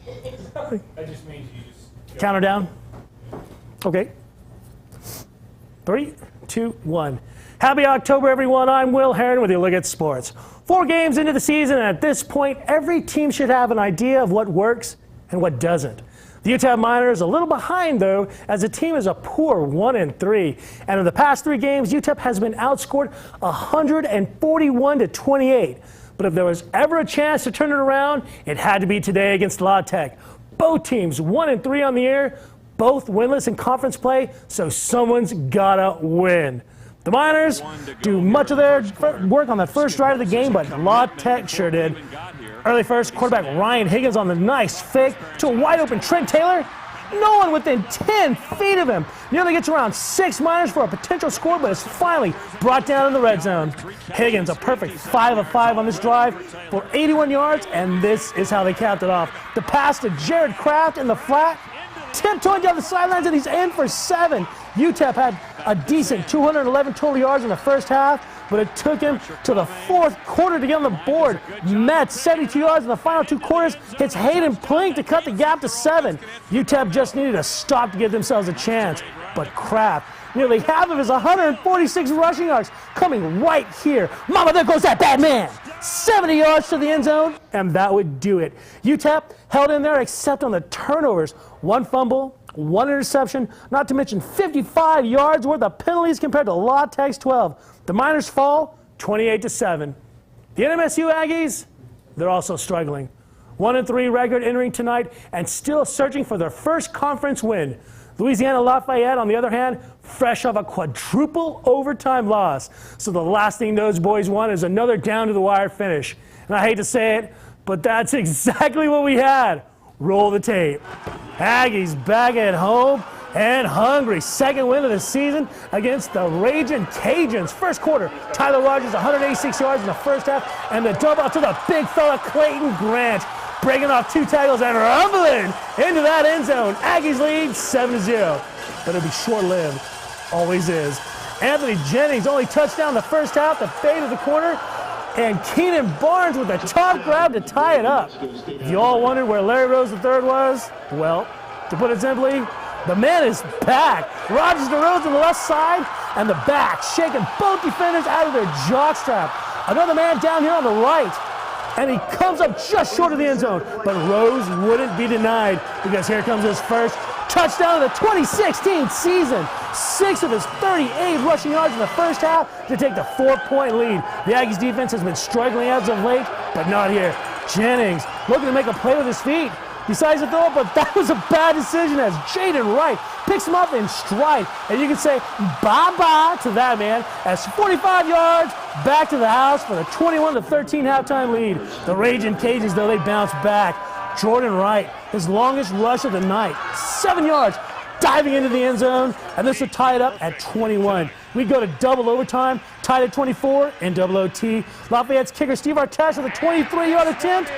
That just means you just Counter down. Okay. 3, 2, 1. Happy October, everyone. I'm Will Heron with your look at sports. 4 games into the season, and at this point, every team should have an idea of what works and what doesn't. The UTEP Miners a little behind, though, as the team is a poor 1-3. And in the past 3 games, UTEP has been outscored 141-28. But if there was ever a chance to turn it around, it had to be today against La Tech. Both teams 1-3 on the year, both winless in conference play, so someone's gotta win. The Miners do much of their work on the first drive of the game, but La Tech sure did. Early first, quarterback Ryan Higgins on the nice fake to a wide open Trent Taylor. No one within 10 feet of him. Nearly gets around 6 Miners for a potential score, but is finally brought down in the red zone. Higgins, a perfect 5 of 5 on this drive for 81 yards, and this is how they capped it off. The pass to Jared Kraft in the flat, tiptoeing down the sidelines, and he's in for 7. UTEP had a decent 211 total yards in the first half, but it took him to the 4th quarter to get on the board. Mets 72 yards in the final 2 quarters, hits Hayden Plink to cut the gap to 7. UTEP just needed a stop to give themselves a chance, but Kraft, nearly half of his 146 rushing yards coming right here. Mama, there goes that bad man. 70 yards to the end zone, and that would do it. UTEP held in there except on the turnovers. 1 fumble, 1 interception, not to mention 55 yards worth of penalties compared to La Tech's 12. The Miners fall 28-7. The NMSU Aggies, they're also struggling. 1-3 record entering tonight and still searching for their first conference win. Louisiana Lafayette, on the other hand, fresh off a quadruple overtime loss. So the last thing those boys want is another down-to-the-wire finish. And I hate to say it, but that's exactly what we had. Roll the tape. Aggies back at home and hungry. 2nd win of the season against the Ragin' Cajuns. First quarter, Tyler Rogers 186 yards in the first half, and the dump off to the big fella Clayton Grant, breaking off 2 tackles and rumbling into that end zone. Aggies lead 7-0, but it'll be short-lived. Always is. Anthony Jennings only touchdown the first half, the fade of the corner, and Keenan Barnes with a top grab to tie it up. If you all wondered where Larry Rose III was, well, to put it simply, the man is back. Rogers to Rhodes on the left side, and the back shaking both defenders out of their jockstrap. Another man down here on the right, and he comes up just short of the end zone. But Rose wouldn't be denied, because here comes his first touchdown of the 2016 season. 6 of his 38 rushing yards in the first half to take the 4-point lead. The Aggies defense has been struggling as of late, but not here. Jennings looking to make a play with his feet. Decides to throw it, but that was a bad decision as Jaden Wright picks him up in stride. And you can say bye-bye to that man as 45 yards back to the house for the 21-13 halftime lead. The Ragin' Cajuns, though, they bounce back. Jordan Wright, his longest rush of the night, 7 yards, diving into the end zone, and this will tie it up at 21. We go to double overtime, tied at 24 in double OT. Lafayette's kicker Steve Artesh with a 23-yard attempt,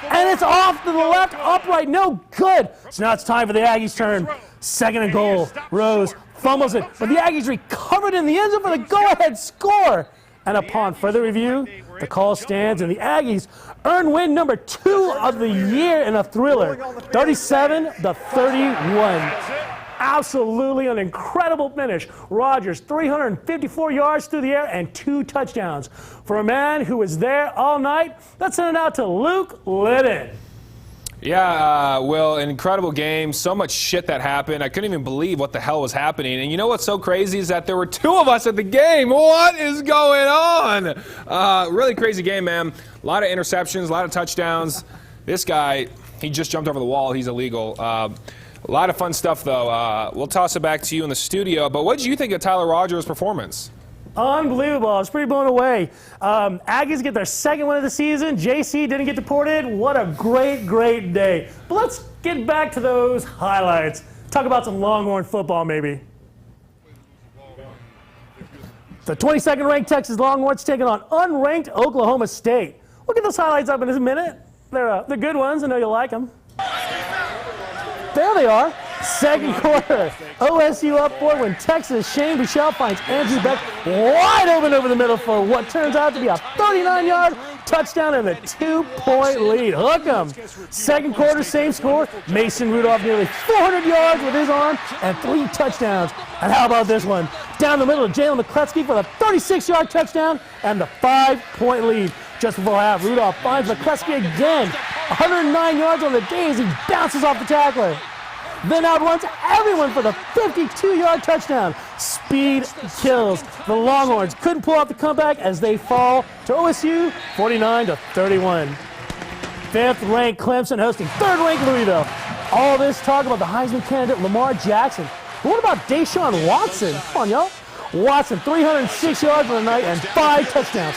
and it's off to the left, upright, no good. So now it's time for the Aggies' turn. 2nd and goal. Rose fumbles it, but the Aggies recovered in the end zone for the go-ahead score. And upon further review, the call stands, and the Aggies earn win number 2 of the year in a thriller, 37-31. Absolutely an incredible finish. Rogers, 354 yards through the air and 2 touchdowns. For a man who was there all night, let's send it out to Luke Liddon. Yeah, Will, an incredible game. So much shit that happened. I couldn't even believe what the hell was happening. And you know what's so crazy is that there were 2 of us at the game. What is going on? Really crazy game, man. A lot of interceptions, a lot of touchdowns. This guy, he just jumped over the wall. He's illegal. A lot of fun stuff, though. We'll toss it back to you in the studio. But what did you think of Tyler Rogers' performance? Unbelievable. I was pretty blown away. Aggies get their 2nd win of the season. JC didn't get deported. What a great, great day. But let's get back to those highlights. Talk about some Longhorn football, maybe. The 22nd ranked Texas Longhorns taking on unranked Oklahoma State. We'll get those highlights up in a minute. They're good ones. I know you'll like them. There they are. 2nd quarter. OSU up 4 when Texas' Shane Buechele finds Andrew Beck wide open over the middle for what turns out to be a 39-yard touchdown and a 2-point lead. Hook 'em. Second quarter, same score. Mason Rudolph nearly 400 yards with his arm and 3 touchdowns. And how about this one? Down the middle of Jalen McCluskey for the 36-yard touchdown and the 5-point lead. Just before half, Rudolph finds McCluskey again. 109 yards on the day as he bounces off the tackler. Then outruns everyone for the 52-yard touchdown. Speed kills. The Longhorns couldn't pull out the comeback as they fall to OSU 49-31. 5th-ranked Clemson hosting 3rd-ranked Louisville. All this talk about the Heisman candidate Lamar Jackson. But what about Deshaun Watson? Come on, y'all. Watson, 306 yards on the night and 5 touchdowns.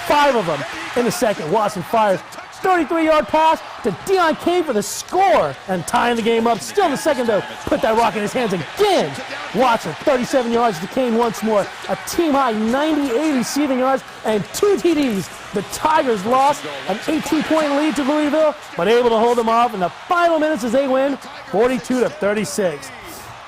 5 of them in the second. Watson fires 33-yard pass to Deion Kane for the score and tying the game up. Still in the second, though. Put that rock in his hands again. Watson, 37 yards to Kane once more. A team-high 98 receiving yards and 2 TDs. The Tigers lost an 18-point lead to Louisville, but able to hold them off in the final minutes as they win 42-36.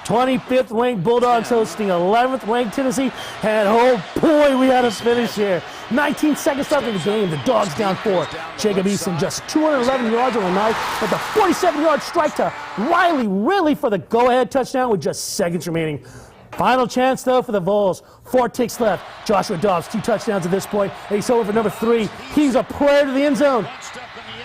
25th-ranked Bulldogs hosting 11th-ranked Tennessee, and oh boy, we had a finish here. 19 seconds left in the game, the Dogs down 4. Jacob Eason just 211 yards on the night with a 47-yard strike to Riley Ridley for the go-ahead touchdown with just seconds remaining. Final chance, though, for the Vols. 4 ticks left. Joshua Dobbs, 2 touchdowns at this point. And he's over for number 3. He's a prayer to the end zone.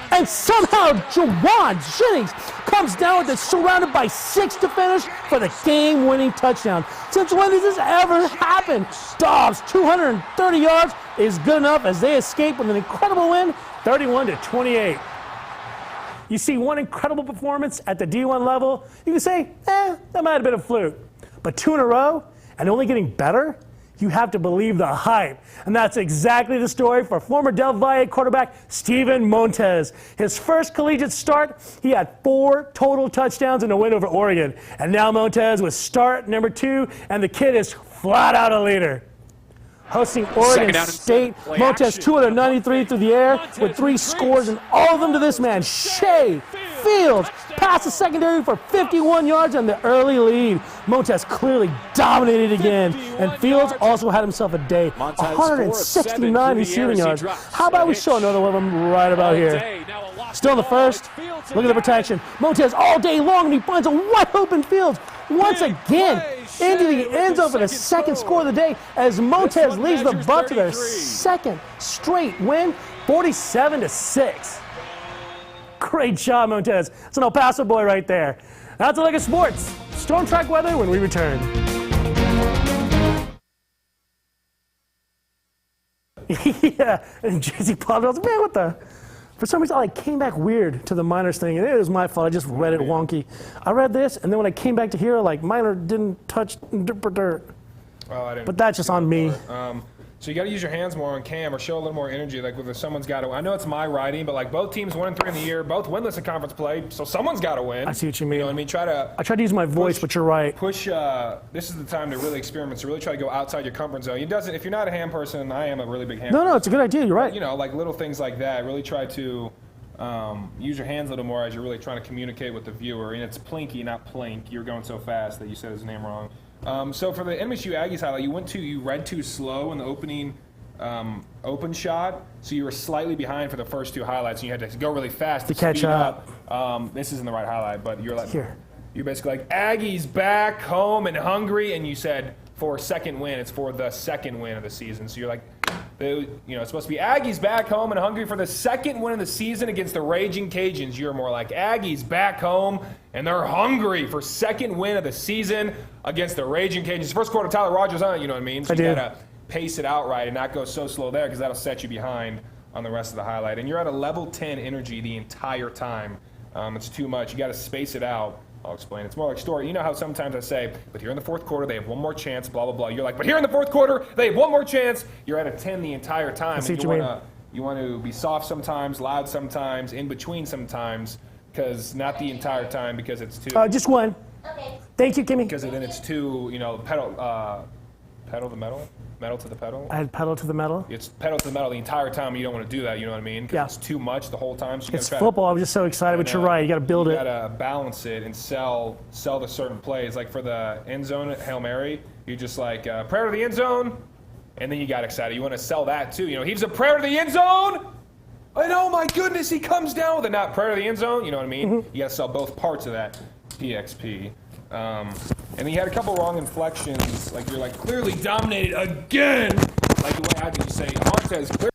And somehow Jawan Jennings comes down with it, surrounded by 6 defenders for the game-winning touchdown. Since when does this ever happen? Dobbs, 230 yards, is good enough as they escape with an incredible win, 31-28. You see one incredible performance at the D1 level, you can say, that might have been a fluke. But 2 in a row, and only getting better? You have to believe the hype. And that's exactly the story for former Del Valle quarterback Steven Montez. His first collegiate start, he had 4 total touchdowns in a win over Oregon. And now Montez was start number 2, and the kid is flat out a leader. Hosting Oregon State, Montez 293 through the air with 3 scores, and all of them to this man, Shea Fields. Past the secondary for 51 yards and the early lead. Montez clearly dominated again, and Fields also had himself a day. 169 receiving yards. How about we show another one of them right about here? Still in the first. Look at the protection. Montez all day long, and he finds a wide-open Fields once again into the end zone for the second score of the day as Montez leads the Bucs to their second straight win, 47-6. Great job, Montez. It's an El Paso boy right there. That's a look at sports. Storm track weather when we return. Yeah, and JC Potter was, man, what the? For some reason, I came back weird to the minors thing, and it was my fault. I just read it wonky. I read this, and then when I came back to here, minor didn't touch dirt. Oh, I didn't. But that's just on me. So you got to use your hands more on cam or show a little more energy. Like if someone's got to. I know it's my writing, but both teams 1-3 in the year, both winless in conference play. So someone's got to win. I see what you mean. You know what I mean? I try to use my voice, but you're right. Push. This is the time to really experiment. To really try to go outside your comfort zone. It doesn't. If you're not a ham person, I am a really big ham. No, it's a good idea. You're right. You know, like little things like that. Really try to use your hands a little more as you're really trying to communicate with the viewer. And it's Plinky, not Plink. You're going so fast that you said his name wrong. So for the MSU Aggies highlight, you read too slow in the opening. Open shot, so you were slightly behind for the first 2 highlights, and you had to go really fast to catch up. This isn't the right highlight, but you're basically like Aggies back home and hungry, and you said for a second win, it's for the second win of the season. So you're like, it's supposed to be Aggies back home and hungry for the second win of the season against the Raging Cajuns. You're more like Aggies back home and they're hungry for second win of the season against the Raging Cajuns. First quarter, Tyler Rogers on it, you know what I mean? So you gotta pace it out right and not go so slow there because that'll set you behind on the rest of the highlight. And you're at a level 10 energy the entire time. It's too much. You got to space it out. I'll explain. It's more like story. You know how sometimes I say, but here in the fourth quarter, they have one more chance, blah, blah, blah. You're like, but here in the fourth quarter, they have one more chance. You're at a 10 the entire time. And you want to be soft sometimes, loud sometimes, in between sometimes, because not the entire time because it's too. Just one. Okay. Thank you, Kimmy. Because then it's too, pedal to metal. Metal to the pedal? I had pedal to the metal. It's pedal to the metal the entire time. You don't want to do that, you know what I mean? Because it's too much the whole time. So it's football. I'm just so excited, but you're right. You got to build it. You got to balance it and sell the certain plays. Like for the end zone at Hail Mary, you just prayer to the end zone, and then you got excited. You want to sell that too. He's a prayer to the end zone, And oh my goodness, he comes down with it. Not prayer to the end zone, you know what I mean? You got to sell both parts of that PXP. And he had a couple wrong inflections. Like, you're like, clearly dominated again. Like the way I did, you say, Montez clearly